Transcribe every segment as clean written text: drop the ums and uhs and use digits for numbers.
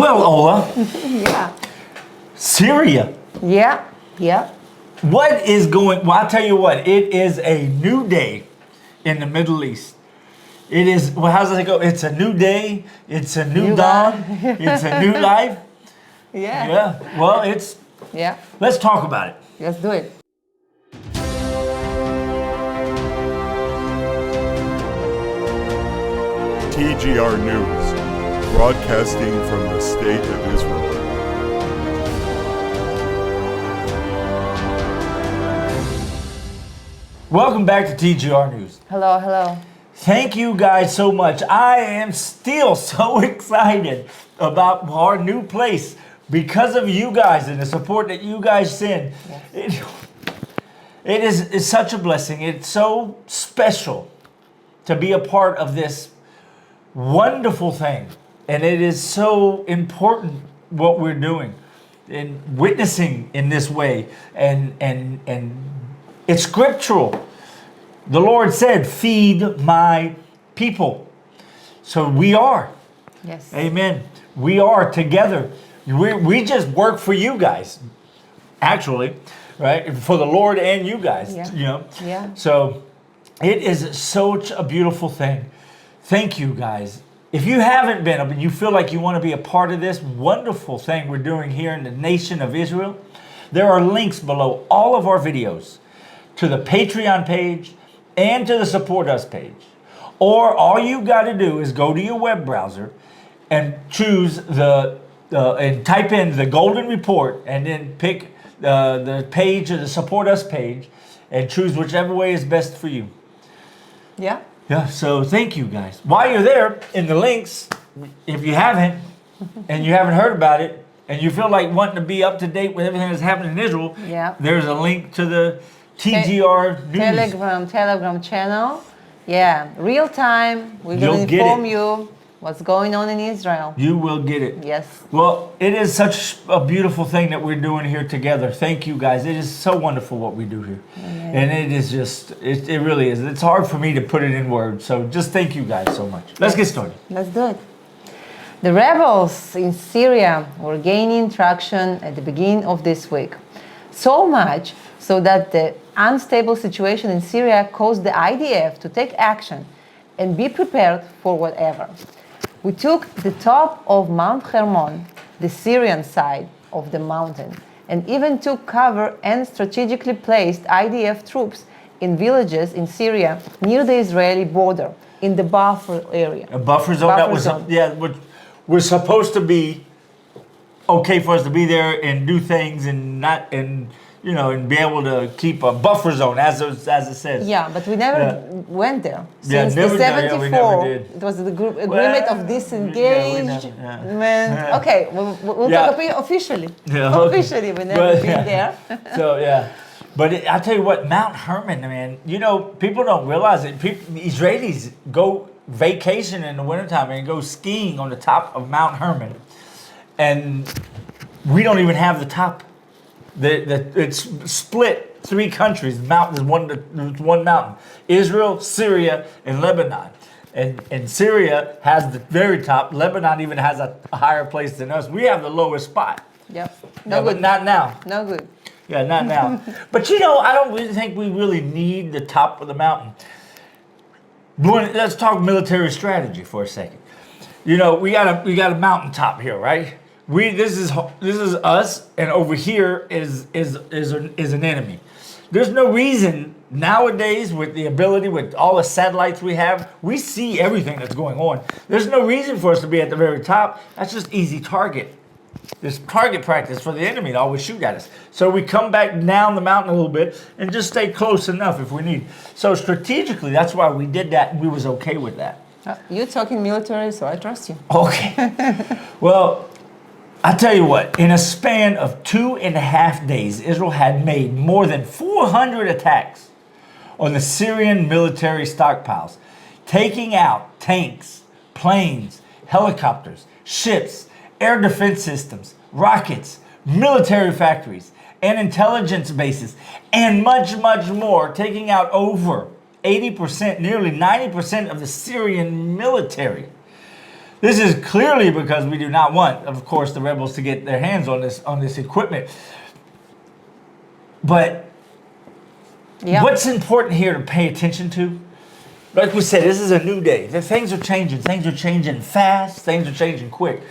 Well, Ola, Yeah. Syria. Yeah. Yeah. What is going? Well, I'll tell you what. It is a new day in the Middle East. It is. Well, how does it go? It's a new day. It's a new dawn. It's a new life. Yeah. Yeah. Well, it's. Yeah. Let's talk about it. Let's do it. TGR News, broadcasting from the State of Israel. Welcome back to TGR News. Hello. Hello. Thank you guys so much. I am still so excited about our new place because of you guys and the support that you guys send. Yes. It's such a blessing. It's so special to be a part of this wonderful thing. And it is so important what we're doing and witnessing in this way. And it's scriptural. The Lord said, feed my people. So we are. Yes. Amen. We are together. We just work for you guys, actually, right? For the Lord and you guys, Yeah. you know. Yeah. So it is such a beautiful thing. Thank you guys. If you haven't been and you feel like you want to be a part of this wonderful thing we're doing here in the nation of Israel, there are links below all of our videos to the Patreon page and to the Support Us page. Or all you got to do is go to your web browser and choose and type in the Golden Report and then pick the page or the Support Us page and choose whichever way is best for you. Yeah. Yeah, so thank you guys. While you're there, in the links, if you haven't, and you haven't heard about it, and you feel like wanting to be up to date with everything that's happening in Israel, Yeah. there's a link to the TGR News. Telegram channel. Yeah. Real time. We're You'll going to get inform it. you what's going on in Israel. You will get it. Yes. Well, it is such a beautiful thing that we're doing here together. Thank you guys. It is so wonderful what we do here. Amen. And it is just, it really is. It's hard for me to put it in words. So just thank you guys so much. Let's get started. Let's do it. The rebels in Syria were gaining traction at the beginning of this week. So much so that the unstable situation in Syria caused the IDF to take action and be prepared for whatever. We took the top of Mount Hermon, the Syrian side of the mountain, and even took cover and strategically placed IDF troops in villages in Syria near the Israeli border in the buffer area. A buffer zone that was, was supposed to be okay for us to be there and do things and not, and you know, and be able to keep a buffer zone as it says. Yeah, but we never went there. Yeah, Since never the did. Yeah, 74, we never did. it was the agreement of disengage. Man. Okay, we'll talk officially. Yeah, okay. Officially, we've never been there. So, yeah. But I'll tell you what, Mount Hermon, man, you know, people don't realize it. Israelis go vacation in the wintertime and go skiing on the top of Mount Hermon. And we don't even have the top. It's split 3 countries. Mountains, one mountain. Israel, Syria, and Lebanon. And Syria has the very top. Lebanon even has a higher place than us. We have the lowest spot. Yep. No, good. But not now. No good. Yeah, not now. But you know, I don't really think we really need the top of the mountain. Let's talk military strategy for a second. You know, we got a mountaintop here, right? This is us, and over here is an enemy. There's no reason nowadays with the ability, with all the satellites we have, we see everything that's going on. There's no reason for us to be at the very top. That's just easy target. There's target practice for the enemy to always shoot at us. So we come back down the mountain a little bit and just stay close enough if we need. So strategically, that's why we did that, and we was okay with that. You're talking military, so I trust you. Okay. Well, I tell you what, in a span of 2.5 days, Israel had made more than 400 attacks on the Syrian military stockpiles, taking out tanks, planes, helicopters, ships, air defense systems, rockets, military factories, and intelligence bases, and much, much more, taking out over 80%, nearly 90% of the Syrian military. This is clearly because we do not want, of course, the rebels to get their hands on this equipment. But Yeah. what's important here to pay attention to? Like we said, this is a new day. Things are changing. Things are changing fast. Things are changing quick.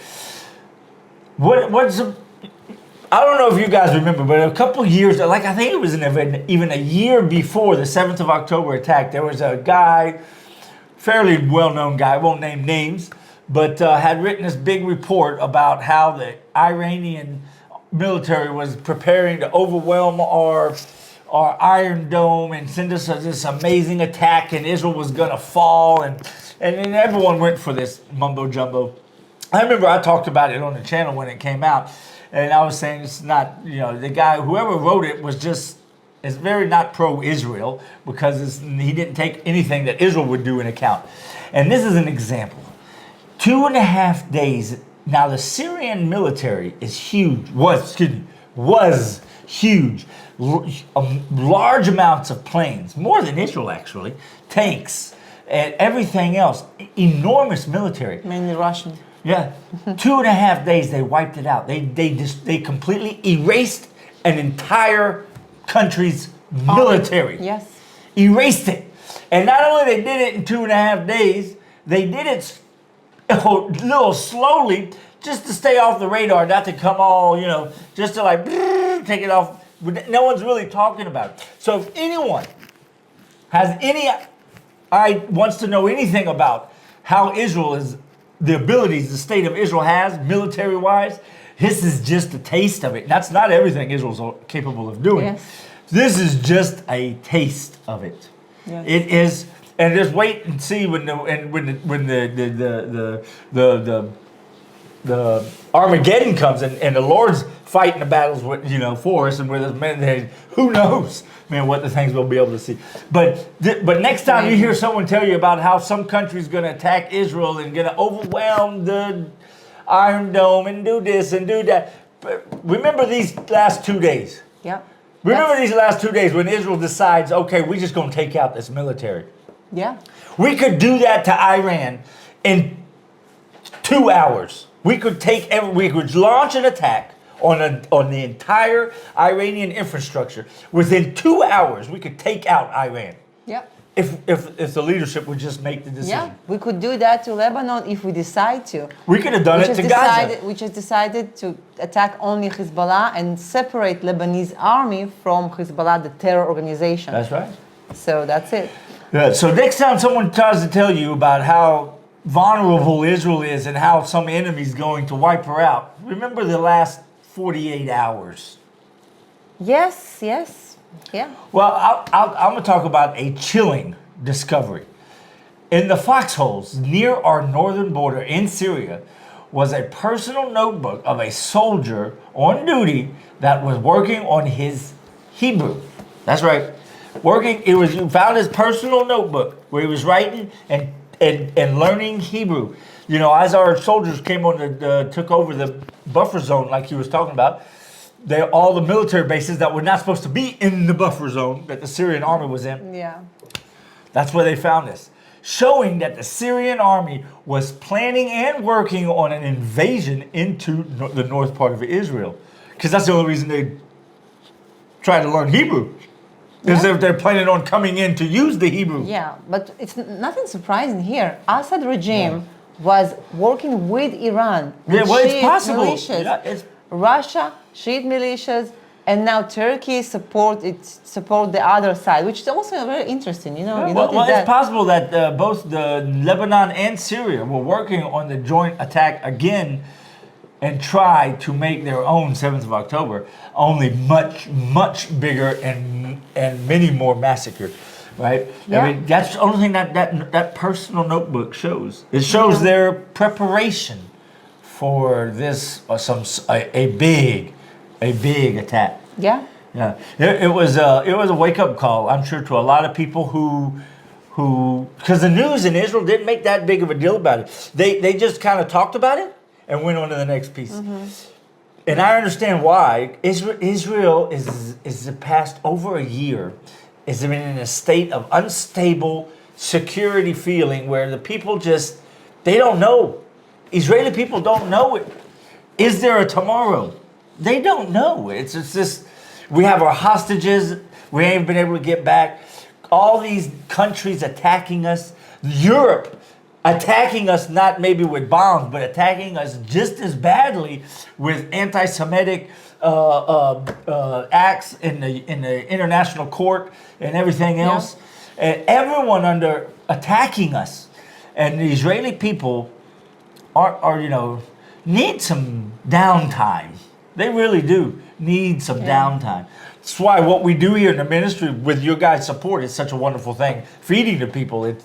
I don't know if you guys remember, but a couple years, like I think it was even a year before the 7th of October attack, there was a guy, fairly well-known guy, I won't name names, but had written this big report about how the Iranian military was preparing to overwhelm our Iron Dome and send us this amazing attack, and Israel was going to fall, and then everyone went for this mumbo jumbo. I remember I talked about it on the channel when it came out, and I was saying it's not, the guy, whoever wrote it is very not pro-Israel, because he didn't take anything that Israel would do in account. And this is an example. 2.5 days. Now the Syrian military is huge, was huge. Large amounts of planes, more than Israel actually, tanks, and everything else. Enormous military. Mainly Russian. Yeah, 2.5 days they wiped it out. They completely erased an entire country's military. Yes. Erased it, and not only they did it in 2.5 days, they did it a little slowly, just to stay off the radar, not to come all just to like take it off. No one's really talking about it. So if anyone has wants to know anything about how Israel is, the abilities the state of Israel has military-wise, this is just a taste of it. That's not everything Israel's capable of doing. Yes. This is just a taste of it. Yes. It is, and just wait and see when the Armageddon comes and the Lord's fighting the battles with for us and with us men. Who knows, man, what the things we'll be able to see. But next time you hear someone tell you about how some country's going to attack Israel and going to overwhelm the Iron Dome and do this and do that, but remember these last 2 days. Yeah. Remember these last 2 days when Israel decides, okay, we're just going to take out this military. Yeah. We could do that to Iran in 2 hours. We could launch an attack on the entire Iranian infrastructure. Within 2 hours, we could take out Iran. Yeah. If the leadership would just make the decision. Yeah, we could do that to Lebanon if we decide to. We could have done it to Gaza. We just decided to attack only Hezbollah and separate Lebanese army from Hezbollah, the terror organization. That's right. So that's it. Yeah, so next time someone tries to tell you about how vulnerable Israel is and how some enemy's going to wipe her out, remember the last 48 hours. Yes. Yeah. Well, I'm going to talk about a chilling discovery. In the foxholes near our northern border in Syria was a personal notebook of a soldier on duty that was working on his Hebrew. That's right. You found his personal notebook where he was writing and learning Hebrew. As our soldiers came on took over the buffer zone like he was talking about, all the military bases that were not supposed to be in the buffer zone that the Syrian army was in. Yeah. That's where they found this, showing that the Syrian army was planning and working on an invasion into the north part of Israel. Because that's the only reason they tried to learn Hebrew. Is if they're planning on coming in to use the Hebrew. Yeah, but it's nothing surprising here. Assad regime was working with Iran. Yeah, well, it's Shiite possible. Militias. Yeah, Russia, Shiite militias, and now Turkey support the other side, which is also very interesting. It's possible that both the Lebanon and Syria were working on the joint attack again and try to make their own 7th of October, only much, much bigger and many more massacred, right? Yeah. I mean, that's the only thing that personal notebook shows. It shows their preparation for this a big attack. Yeah. Yeah, it was a wake up call, I'm sure, to a lot of people who because the news in Israel didn't make that big of a deal about it. They just kind of talked about it and went on to the next piece. Mm-hmm. And I understand why. Israel is the past over a year is in a state of unstable security feeling where the people they don't know. Israeli people don't know it. Is there a tomorrow? They don't know. It's just, we have our hostages. We ain't been able to get back. All these countries attacking us. Europe attacking us, not maybe with bombs, but attacking us just as badly with anti-Semitic acts in the international court and everything else. And everyone under attacking us. And the Israeli people are need some downtime. They really do need some downtime. That's why what we do here in the ministry with your guys' support is such a wonderful thing. Feeding the people.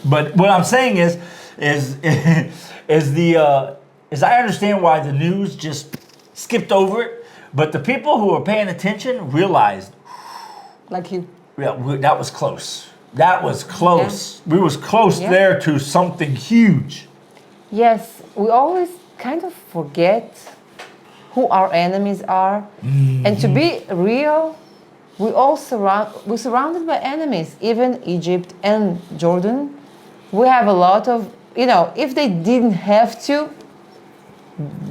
But what I'm saying is I understand why the news just skipped over it, but the people who are paying attention realized. Like you. Yeah, that was close. That was close. Yeah. We was close there to something huge. Yes, we always kind of forget who our enemies are. And to be real, we're surrounded by enemies, even Egypt and Jordan. We have a lot of, if they didn't have to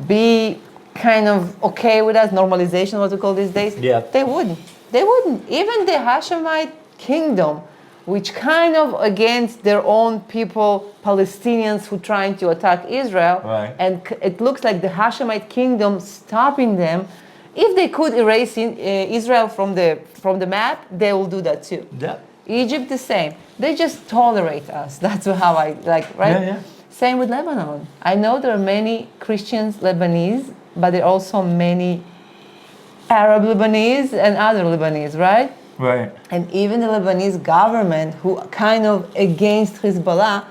be kind of okay with us, normalization, what we call these days, they wouldn't. They wouldn't. Even the Hashemite kingdom, which kind of against their own people, Palestinians who trying to attack Israel, and it looks like the Hashemite kingdom stopping them. If they could erase Israel from the map, they will do that too. Yeah. Egypt the same. They just tolerate us. That's how I like, right? Yeah. Same with Lebanon. I know there are many Christians Lebanese, but there are also many Arab Lebanese and other Lebanese, right? Right. And even the Lebanese government, who kind of against Hezbollah,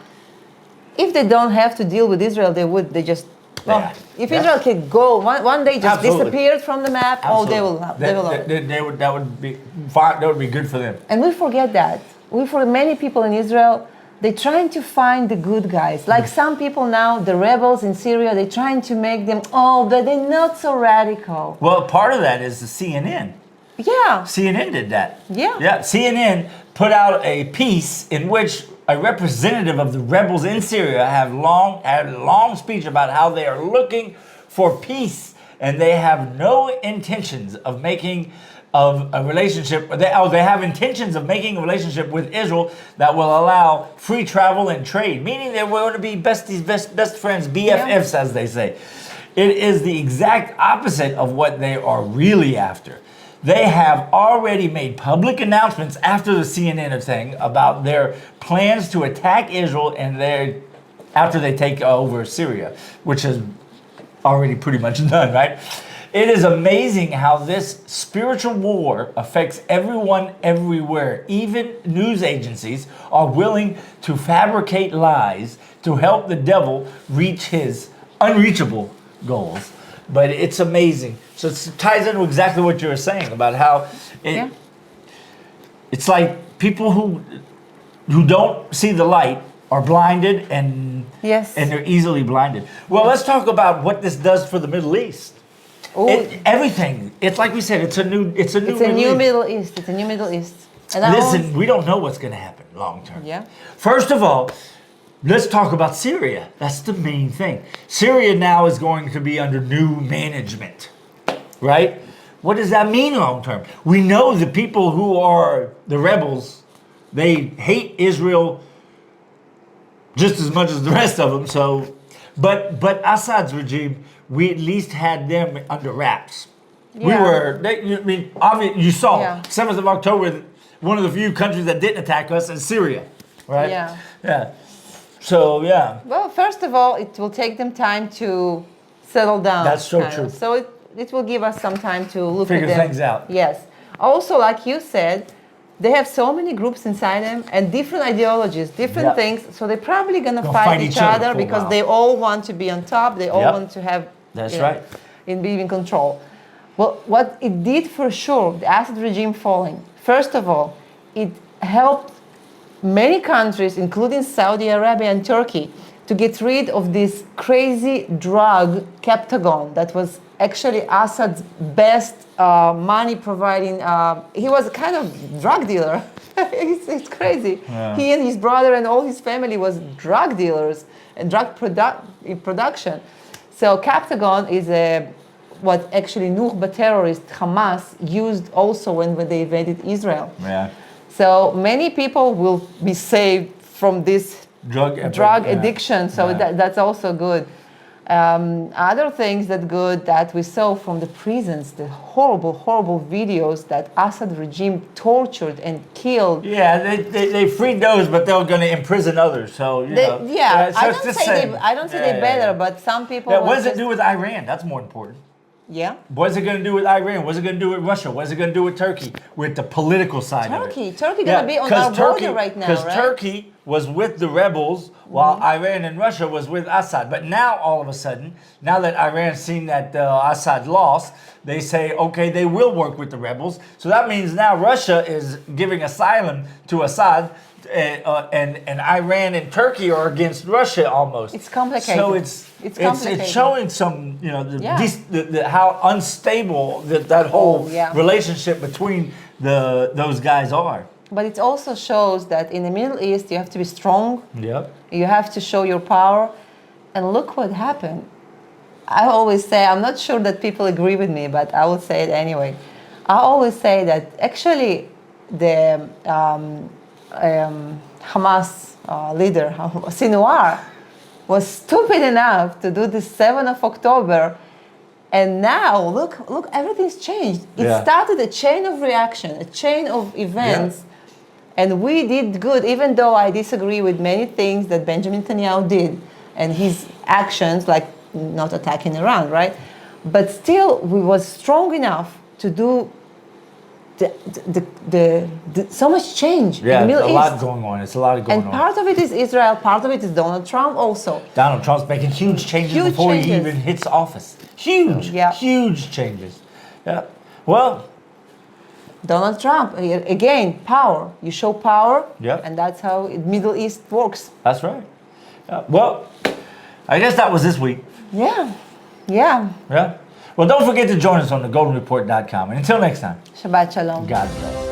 if they don't have to deal with Israel, they would. They just, if Israel could go one day just disappeared from the map, they will love it. That would be fine. That would be good for them. And we forget that. For many people in Israel, they're trying to find the good guys. Like some people now, the rebels in Syria, they're trying to make them, but they're not so radical. Well, part of that is the CNN. Yeah. CNN did that. Yeah. Yeah. CNN put out a piece in which a representative of the rebels in Syria had a long speech about how they are looking for peace and they have no intentions of making a relationship. They have intentions of making a relationship with Israel that will allow free travel and trade, meaning they want to be besties, best friends, BFFs, as they say. It is the exact opposite of what they are really after. They have already made public announcements after the CNN thing about their plans to attack Israel after they take over Syria, which is already pretty much done, right? It is amazing how this spiritual war affects everyone everywhere. Even news agencies are willing to fabricate lies to help the devil reach his unreachable goals. But it's amazing. So it ties into exactly what you were saying about how it's like people who don't see the light are blinded and they're easily blinded. Well, let's talk about what this does for the Middle East. Everything. It's like we said. It's a new Middle East. It's a new Middle East. And listen, we don't know what's going to happen long term. Yeah. First of all, let's talk about Syria. That's the main thing. Syria now is going to be under new management, right? What does that mean long term? We know the people who are the rebels, they hate Israel just as much as the rest of them. So, but Assad's regime, we at least had them under wraps. Yeah. You saw 7th of October, one of the few countries that didn't attack us is Syria, right? Yeah. So, Well, first of all, it will take them time to settle down. That's so true. So it will give us some time to look figure at them. things out. Yes. Also, like you said, they have so many groups inside them and different ideologies, different things. So they're probably going to fight each other because they all want to be on top. They all want to have, be in control. Well, what it did for sure, the Assad regime falling, first of all, it helped many countries, including Saudi Arabia and Turkey, to get rid of this crazy drug, Captagon, that was actually Assad's best money providing. He was a kind of drug dealer. It's crazy. Yeah. He and his brother and all his family was drug dealers and drug production. So Captagon is what actually Nukhba terrorist Hamas used also when they invaded Israel. Yeah. So many people will be saved from this drug addiction. So that's also good. Other things that good that we saw from the prisons, the horrible videos that Assad regime tortured and killed. Yeah, they freed those, but they're going to imprison others. So you know. Yeah, so I don't say they're better, but some people. Yeah, what does it do with Iran? That's more important. Yeah. What is it going to do with Iran? What is it going to do with Russia? What is it going to do with Turkey? With the political side of it. Turkey going to be on our border right now, right? Because Turkey was with the rebels while Iran and Russia was with Assad. But now, all of a sudden, now that Iran's seen that Assad lost, they say, okay, they will work with the rebels. So that means now Russia is giving asylum to Assad, and Iran and Turkey are against Russia almost. It's complicated. So it's showing some, how unstable that whole relationship between those guys are. But it also shows that in the Middle East you have to be strong. Yep. You have to show your power. And look what happened. I always say, I'm not sure that people agree with me, but I will say it anyway. I always say that actually the Hamas leader, Sinwar, was stupid enough to do the 7th of October. And now, look, everything's changed. It started a chain of reaction, a chain of events. And we did good, even though I disagree with many things that Benjamin Netanyahu did and his actions, like not attacking Iran, right? But still, we was strong enough to do so much change in the Middle East. Yeah, a lot going on. It's a lot going on. And part of it is Israel, part of it is Donald Trump also. Donald Trump's making huge changes before he even hits office. Huge changes. Yeah. Well, Donald Trump, again, power. You show power, yeah, and that's how Middle East works. That's right. Well, I guess that was this week. Yeah. Well, don't forget to join us on thegoldenreport.com. And until next time. Shabbat Shalom. God bless.